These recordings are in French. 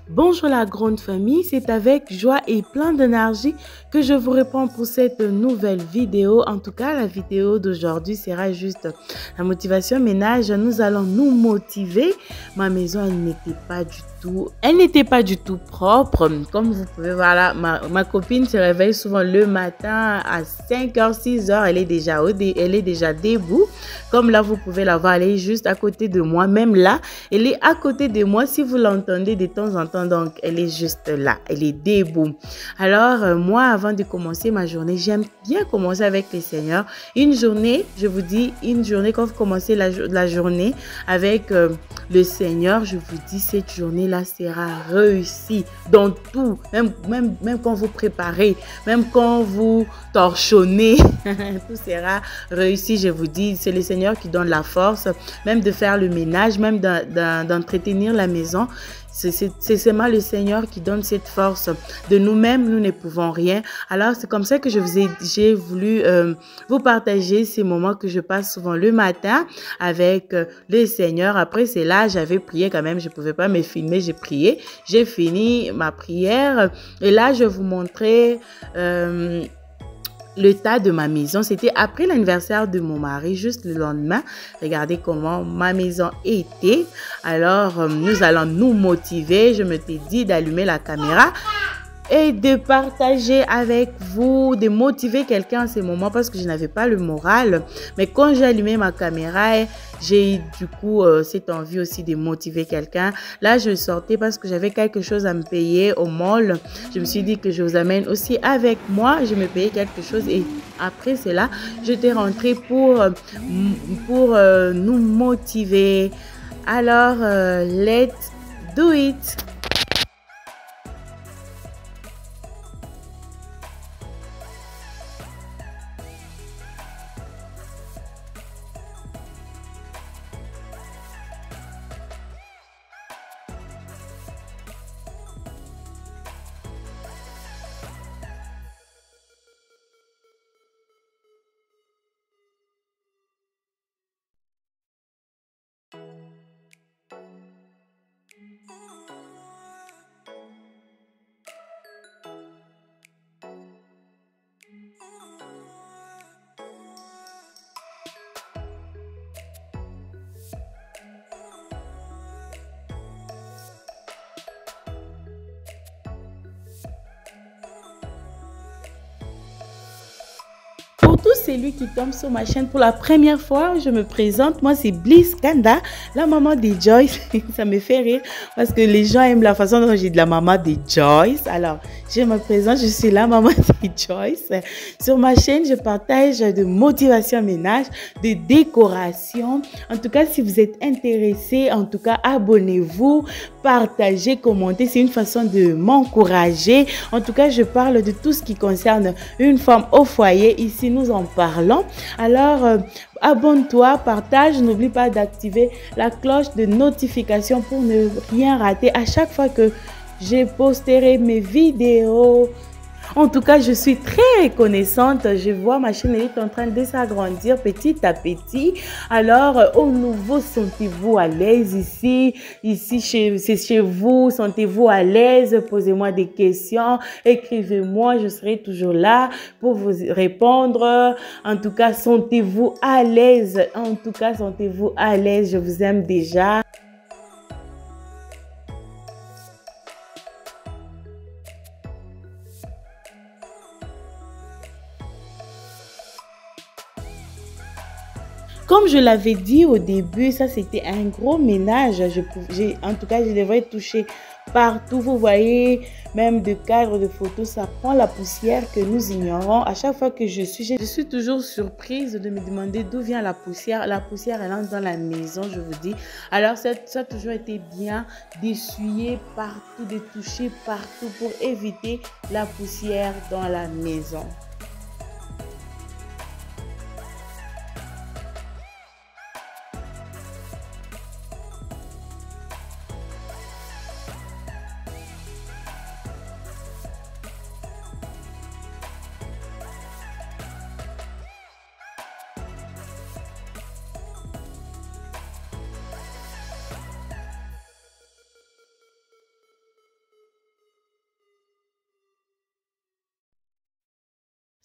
Bonjour la grande famille, c'est avec joie et plein d'énergie que je vous réponds pour cette nouvelle vidéo. En tout cas, la vidéo d'aujourd'hui sera juste la motivation ménage. Nous allons nous motiver. Ma maison, elle n'était pas du tout propre. Comme vous pouvez voir là, ma copine se réveille souvent le matin à 5h, 6h. Elle est déjà debout. Comme là, vous pouvez la voir, elle est juste à côté de moi. Même là, elle est à côté de moi. Si vous l'entendez de temps en temps, donc elle est juste là. Elle est debout. Alors, moi, avant de commencer ma journée, j'aime bien commencer avec le Seigneur. Une journée, je vous dis, une journée, quand vous commencez la journée avec le Seigneur, je vous dis, cette journée-là sera réussie dans tout. Même quand vous préparez, même quand vous torchonnez, tout sera réussi, je vous dis. C'est le Seigneur qui donne la force, même de faire le ménage, même d'entretenir la maison. C'est seulement le Seigneur qui donne cette force. De nous-mêmes, nous ne pouvons rien. Alors, c'est comme ça que j'ai voulu vous partager ces moments que je passe souvent le matin avec le Seigneur. Après, c'est là, j'avais prié quand même. Je ne pouvais pas me filmer, j'ai prié. J'ai fini ma prière. Et là, je vous montrais l'état de ma maison. C'était après l'anniversaire de mon mari, juste le lendemain. Regardez comment ma maison était. Alors, nous allons nous motiver. Je me suis dit d'allumer la caméra et de partager avec vous, de motiver quelqu'un en ce moment parce que je n'avais pas le moral. Mais quand j'ai allumé ma caméra, j'ai eu du coup cette envie aussi de motiver quelqu'un. Là, je sortais parce que j'avais quelque chose à me payer au mall. Je me suis dit que je vous amène aussi avec moi. Je me payais quelque chose et après cela, j'étais rentrée pour nous motiver. Alors, let's do it! Pour tous celui qui tombe sur ma chaîne pour la première fois, je me présente. Moi, c'est Bliss Kanda, la maman de Joyce. Ça me fait rire parce que les gens aiment la façon dont j'ai de la maman de Joyce. Alors, je me présente, je suis la maman de Joyce. Sur ma chaîne, je partage de motivation ménage, de décoration. En tout cas, si vous êtes intéressé, en tout cas, abonnez-vous, partagez, commentez. C'est une façon de m'encourager. En tout cas, je parle de tout ce qui concerne une femme au foyer. Ici, nous en parlons. Alors, abonne-toi, partage. N'oublie pas d'activer la cloche de notification pour ne rien rater à chaque fois que je posterai mes vidéos. En tout cas, je suis très reconnaissante. Je vois ma chaîne est en train de s'agrandir petit à petit. Alors, au nouveau, sentez-vous à l'aise ici. C'est chez vous. Sentez-vous à l'aise. Posez-moi des questions. Écrivez-moi. Je serai toujours là pour vous répondre. En tout cas, sentez-vous à l'aise. En tout cas, sentez-vous à l'aise. Je vous aime déjà. Comme je l'avais dit au début, ça c'était un gros ménage. En tout cas, je devrais toucher partout. Vous voyez, même de cadres de photos, ça prend la poussière que nous ignorons. À chaque fois que je suis toujours surprise de me demander d'où vient la poussière. La poussière, elle entre dans la maison, je vous dis. Alors, ça a toujours été bien d'essuyer partout, de toucher partout pour éviter la poussière dans la maison.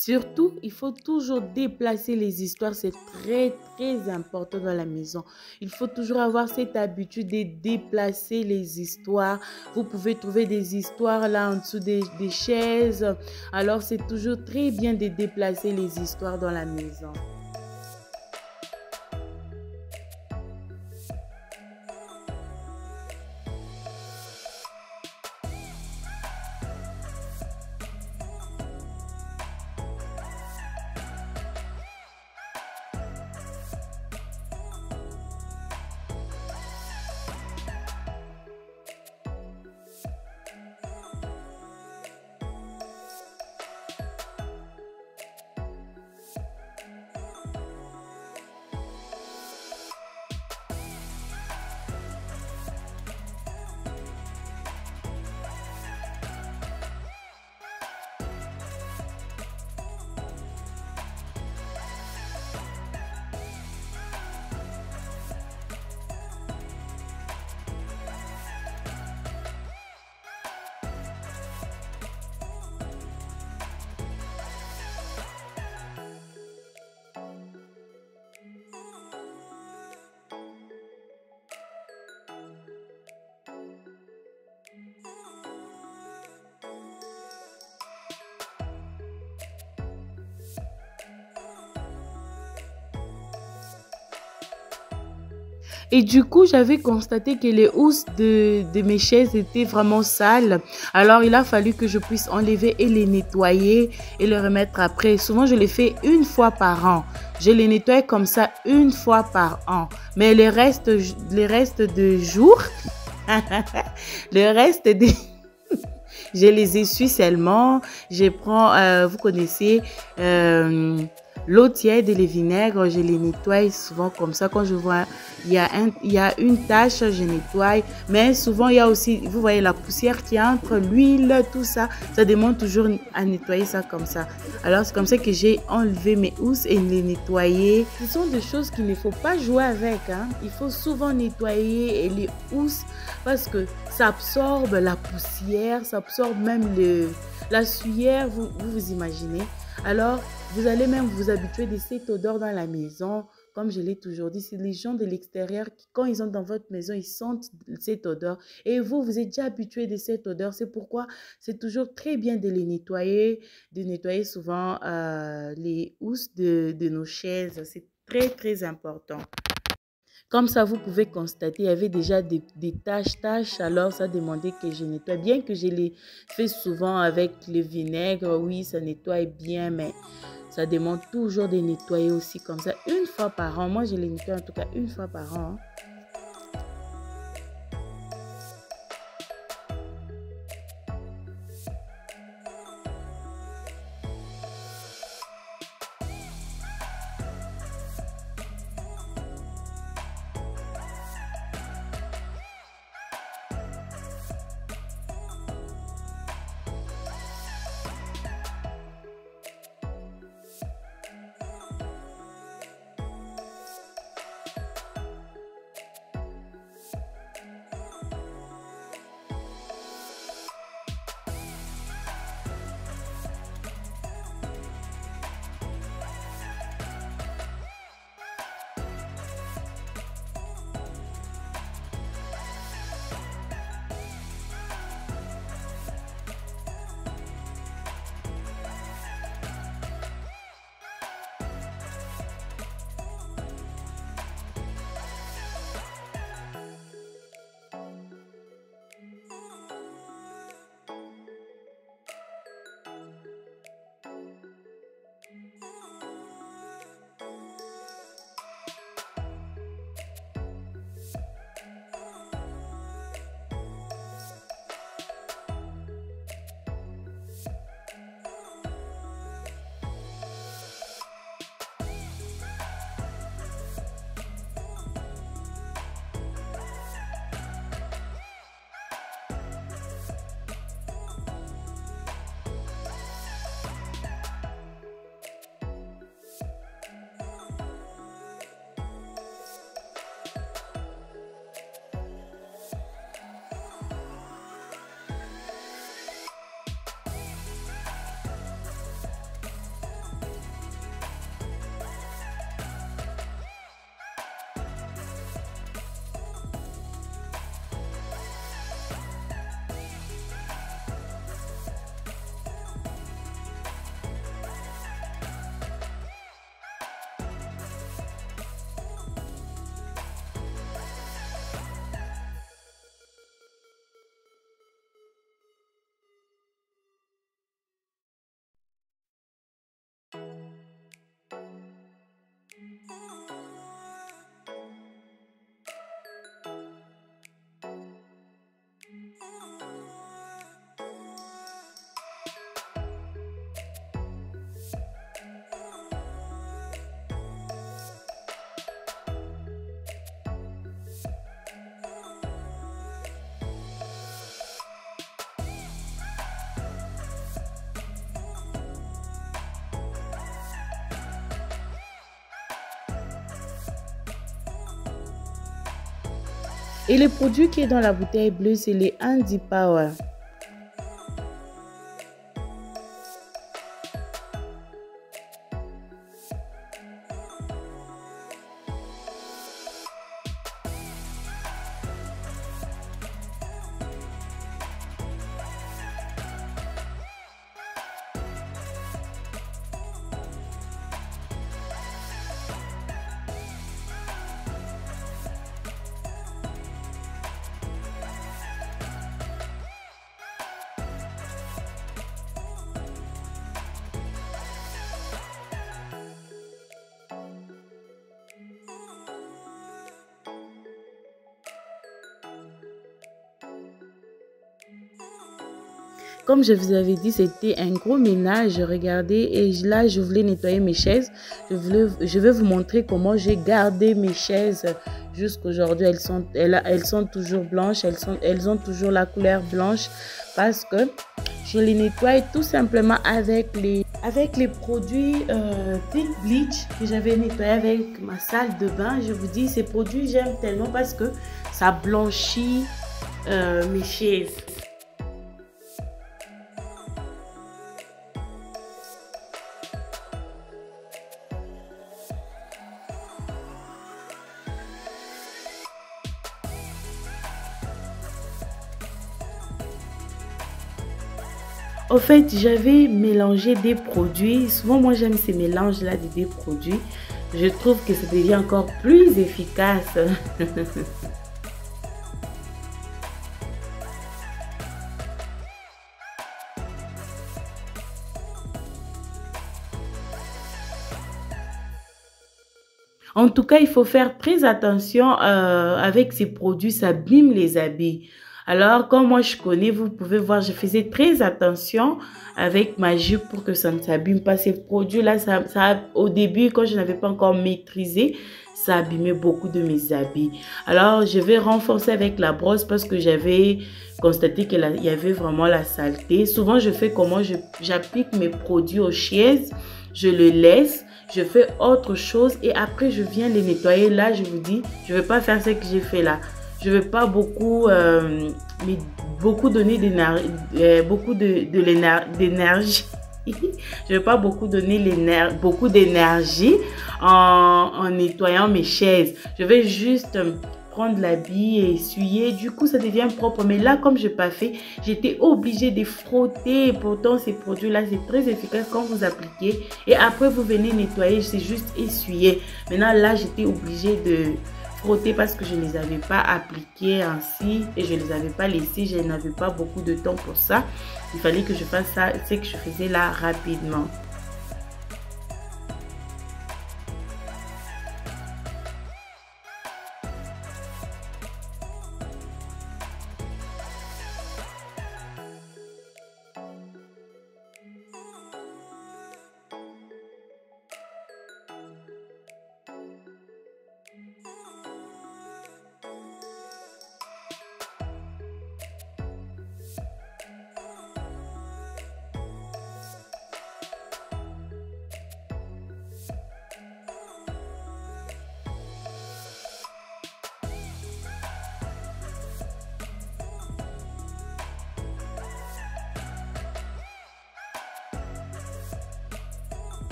Surtout, il faut toujours déplacer les histoires. C'est très, très important dans la maison. Il faut toujours avoir cette habitude de déplacer les histoires. Vous pouvez trouver des histoires là en dessous des chaises. Alors, c'est toujours très bien de déplacer les histoires dans la maison. Et du coup, j'avais constaté que les housses de mes chaises étaient vraiment sales. Alors, il a fallu que je puisse enlever et les nettoyer et les remettre après. Souvent, je les fais une fois par an. Je les nettoie comme ça une fois par an. Mais les restes de jours, le reste des... Je les essuie seulement. Je prends, vous connaissez, l'eau tiède et les vinaigres. Je les nettoie souvent comme ça. Quand je vois il y a une tache, je nettoie. Mais souvent, il y a aussi, vous voyez, la poussière qui entre, l'huile, tout ça. Ça demande toujours à nettoyer ça comme ça. Alors, c'est comme ça que j'ai enlevé mes housses et les nettoyer. Ce sont des choses qu'il ne faut pas jouer avec, hein. Il faut souvent nettoyer et les housses parce que ça absorbe la poussière, ça absorbe même la sueur, vous imaginez. Alors, vous allez même vous habituer de cette odeur dans la maison. Comme je l'ai toujours dit, c'est les gens de l'extérieur qui, quand ils sont dans votre maison, ils sentent cette odeur. Et vous, vous êtes déjà habitué de cette odeur. C'est pourquoi c'est toujours très bien de les nettoyer, de nettoyer souvent les housses de nos chaises. C'est très, très important. Comme ça, vous pouvez constater, il y avait déjà des taches. Alors, ça demandait que je nettoie. Bien que je les fais souvent avec le vinaigre, oui, ça nettoie bien, mais ça demande toujours de nettoyer aussi comme ça une fois par an. Moi, je les nettoie en tout cas une fois par an, hein. Et le produit qui est dans la bouteille bleue, c'est les Handy Power. Comme je vous avais dit, c'était un gros ménage. Regardez, et là, je voulais nettoyer mes chaises. Je vais vous montrer comment j'ai gardé mes chaises jusqu'aujourd'hui. Elles sont toujours blanches. Elles ont toujours la couleur blanche parce que je les nettoie tout simplement avec les produits Thick Bleach que j'avais nettoyé avec ma salle de bain. Je vous dis, ces produits, j'aime tellement parce que ça blanchit mes chaises. Au fait, j'avais mélangé des produits. Souvent, moi, j'aime ces mélanges-là de des produits. Je trouve que ça devient encore plus efficace. En tout cas, il faut faire très attention avec ces produits, ça abîme les habits. Alors, comme moi je connais, vous pouvez voir, je faisais très attention avec ma jupe pour que ça ne s'abîme pas. Ces produits-là, au début, quand je n'avais pas encore maîtrisé, ça abîmait beaucoup de mes habits. Alors, je vais renforcer avec la brosse parce que j'avais constaté qu'il y avait vraiment la saleté. Souvent, je fais comment? J'applique mes produits aux chaises, je le laisse. Je fais autre chose et après je viens les nettoyer. Là, je vous dis, je ne vais pas faire ce que j'ai fait là. Je ne vais pas beaucoup donner d'énergie. Je ne vais pas beaucoup donner beaucoup d'énergie en nettoyant mes chaises. Je vais juste prendre l'habit et essuyer. Du coup, ça devient propre. Mais là, comme je n'ai pas fait, j'étais obligée de frotter. Pourtant, ces produits-là, c'est très efficace quand vous appliquez. Et après, vous venez nettoyer. C'est juste essuyer. Maintenant, là, j'étais obligée de frotter parce que je ne les avais pas appliqués ainsi et je ne les avais pas laissés. Je n'avais pas beaucoup de temps pour ça. Il fallait que je fasse ça, c'est que je faisais là rapidement.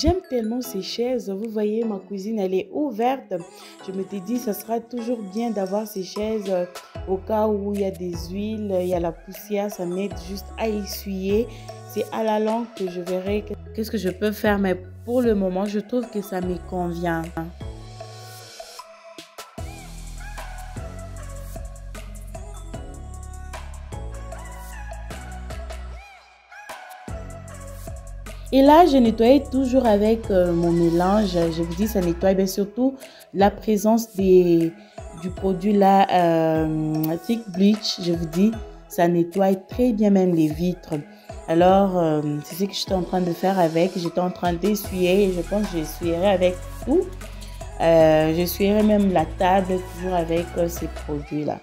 J'aime tellement ces chaises. Vous voyez, ma cuisine, elle est ouverte. Je me suis dit, ça sera toujours bien d'avoir ces chaises au cas où il y a des huiles, il y a la poussière, ça m'aide juste à essuyer. C'est à la longue que je verrai qu'est-ce que je peux faire. Mais pour le moment, je trouve que ça me convient. Et là, je nettoyais toujours avec mon mélange. Je vous dis, ça nettoie bien surtout la présence du produit là, Thick Bleach. Je vous dis, ça nettoie très bien même les vitres. Alors, c'est ce que j'étais en train de faire avec. J'étais en train d'essuyer et je pense que j'essuierai avec tout. J'essuierai même la table toujours avec ces produits-là.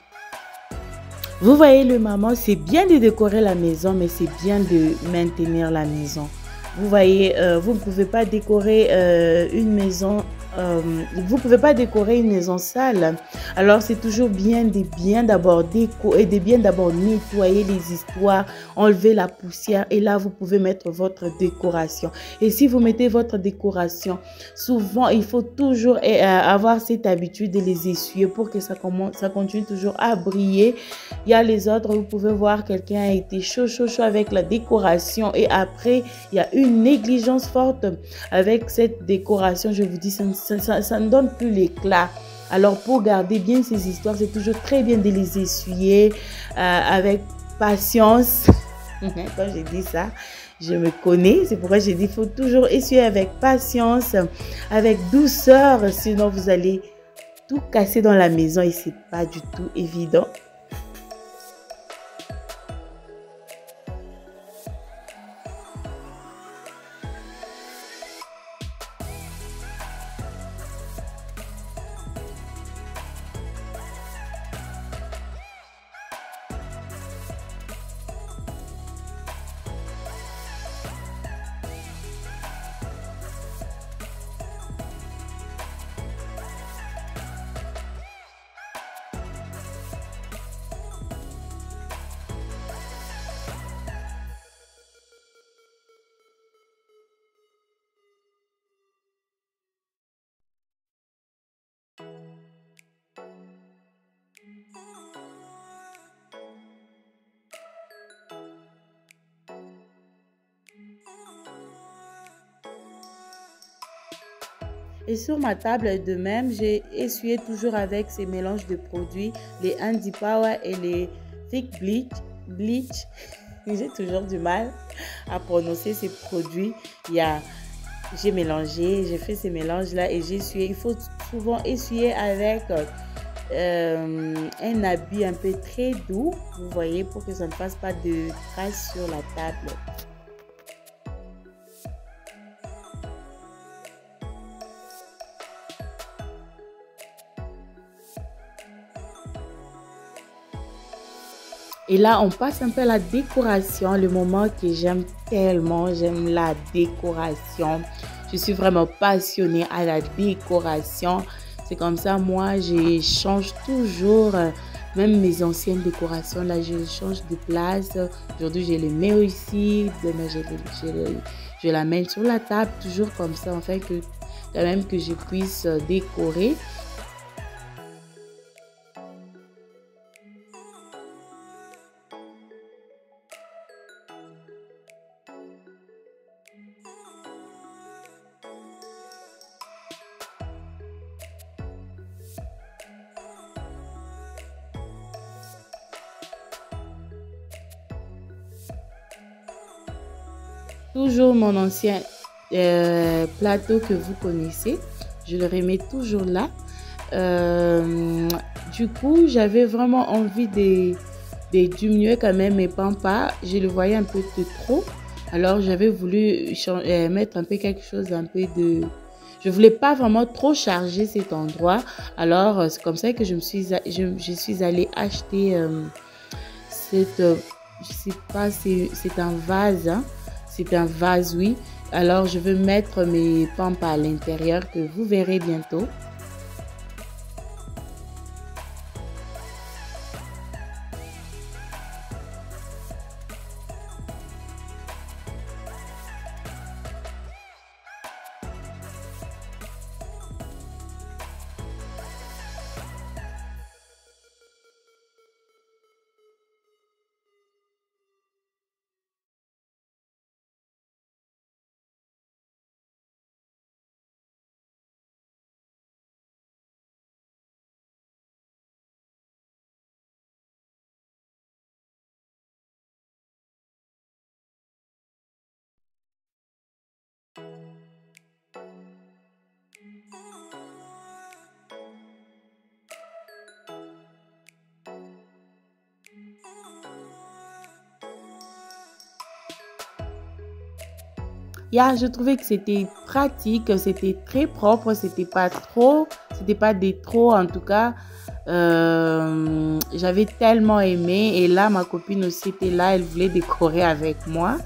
Vous voyez le maman, c'est bien de décorer la maison, mais c'est bien de maintenir la maison. Vous voyez, vous ne pouvez pas décorer une maison. Vous pouvez pas décorer une maison sale. Alors c'est toujours bien de bien d'abord nettoyer les histoires, enlever la poussière et là vous pouvez mettre votre décoration. Et si vous mettez votre décoration, souvent il faut toujours avoir cette habitude de les essuyer pour que ça continue toujours à briller. Il y a les autres, vous pouvez voir quelqu'un a été chaud avec la décoration et après il y a une négligence forte avec cette décoration. Je vous dis, ça ne donne plus l'éclat. Alors pour garder bien ces histoires, c'est toujours très bien de les essuyer avec patience. Quand j'ai dit ça, je me connais. C'est pourquoi j'ai dit il faut toujours essuyer avec patience, avec douceur. Sinon, vous allez tout casser dans la maison et c'est pas du tout évident. Et sur ma table de même, j'ai essuyé toujours avec ces mélanges de produits, les Handy Power et les Thick Bleach. J'ai toujours du mal à prononcer ces produits. J'ai mélangé, j'ai fait ces mélanges-là et j'ai essuyé. Il faut souvent essuyer avec un habit un peu très doux, vous voyez, pour que ça ne fasse pas de traces sur la table. Et là, on passe un peu à la décoration, le moment que j'aime tellement, j'aime la décoration. Je suis vraiment passionnée à la décoration. C'est comme ça, moi, je change toujours, même mes anciennes décorations, là, je change de place. Aujourd'hui, je les mets ici, demain, je la mets sur la table, toujours comme ça, en fait, que quand même que je puisse décorer. Toujours mon ancien plateau que vous connaissez, je le remets toujours là. Du coup, j'avais vraiment envie de diminuer quand même mes pampas. Je le voyais un peu de trop. Alors, j'avais voulu mettre un peu quelque chose, un peu de... Je voulais pas vraiment trop charger cet endroit. Alors, c'est comme ça que je suis allée acheter je sais pas, c'est un vase, hein. C'est un vase, oui. Alors, je veux mettre mes pampas à l'intérieur que vous verrez bientôt. je trouvais que c'était pratique, c'était très propre, c'était pas des trop en tout cas. J'avais tellement aimé et là ma copine aussi était là, elle voulait décorer avec moi.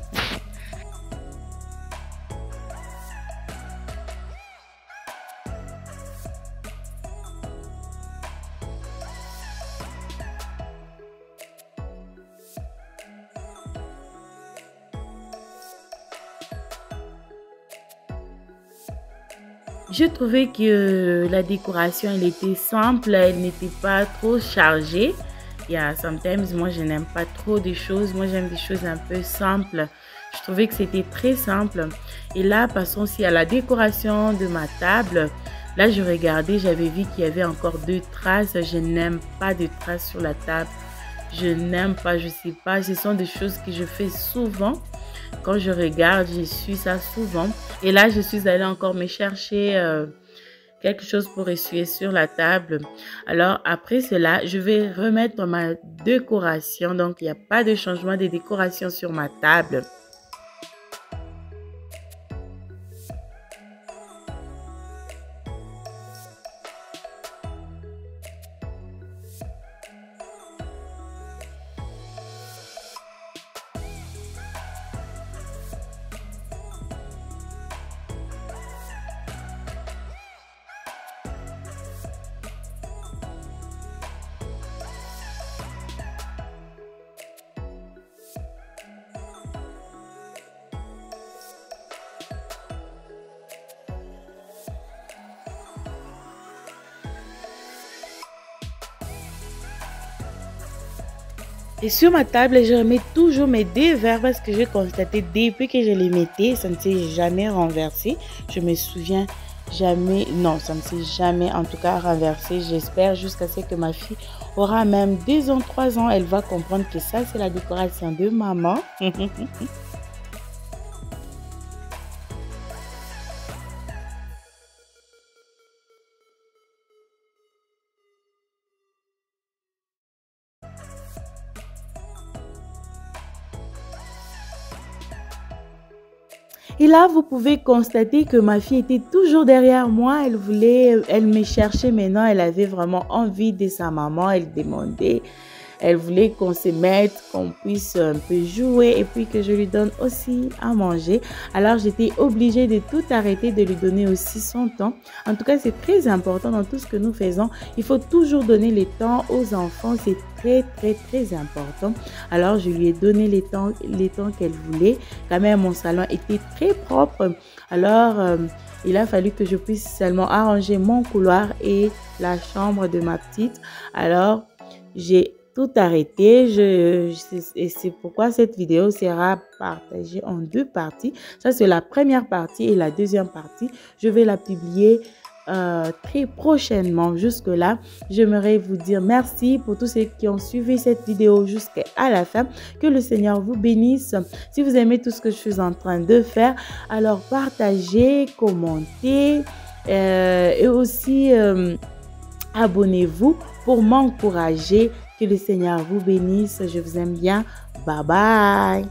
Je trouvais que la décoration, elle était simple, elle n'était pas trop chargée. Sometimes, moi, je n'aime pas trop des choses. Moi, j'aime des choses un peu simples. Je trouvais que c'était très simple. Et là, passons aussi à la décoration de ma table. Là, je regardais, j'avais vu qu'il y avait encore 2 traces. Je n'aime pas de traces sur la table. Je n'aime pas, je sais pas. Ce sont des choses que je fais souvent. Quand je regarde, je suis ça souvent. Et là, je suis allée encore me chercher quelque chose pour essuyer sur la table. Alors, après cela, je vais remettre ma décoration. Donc, il n'y a pas de changement de décoration sur ma table. Et sur ma table, je remets toujours mes 2 verres parce que j'ai constaté depuis que je les mettais, ça ne s'est jamais renversé. Je me souviens jamais, non, ça ne s'est jamais en tout cas renversé. J'espère jusqu'à ce que ma fille aura même 2 ans, 3 ans, elle va comprendre que ça, c'est la décoration de maman. Et là, vous pouvez constater que ma fille était toujours derrière moi. Elle me cherchait maintenant. Elle avait vraiment envie de sa maman. Elle demandait, elle voulait qu'on se mette, qu'on puisse un peu jouer et puis que je lui donne aussi à manger. Alors, j'étais obligée de tout arrêter, de lui donner aussi son temps. En tout cas, c'est très important dans tout ce que nous faisons. Il faut toujours donner le temps aux enfants. C'est très, très, très important. Alors, je lui ai donné les temps qu'elle voulait. Quand même, mon salon était très propre. Alors, il a fallu que je puisse seulement arranger mon couloir et la chambre de ma petite. Alors, j'ai tout arrêté. Et c'est pourquoi cette vidéo sera partagée en 2 parties. Ça, c'est la première partie et la deuxième partie, je vais la publier très prochainement. Jusque là, j'aimerais vous dire merci pour tous ceux qui ont suivi cette vidéo jusqu'à la fin. Que le Seigneur vous bénisse. Si vous aimez tout ce que je suis en train de faire, alors partagez, commentez et aussi abonnez-vous pour m'encourager. Que le Seigneur vous bénisse. Je vous aime bien. Bye bye.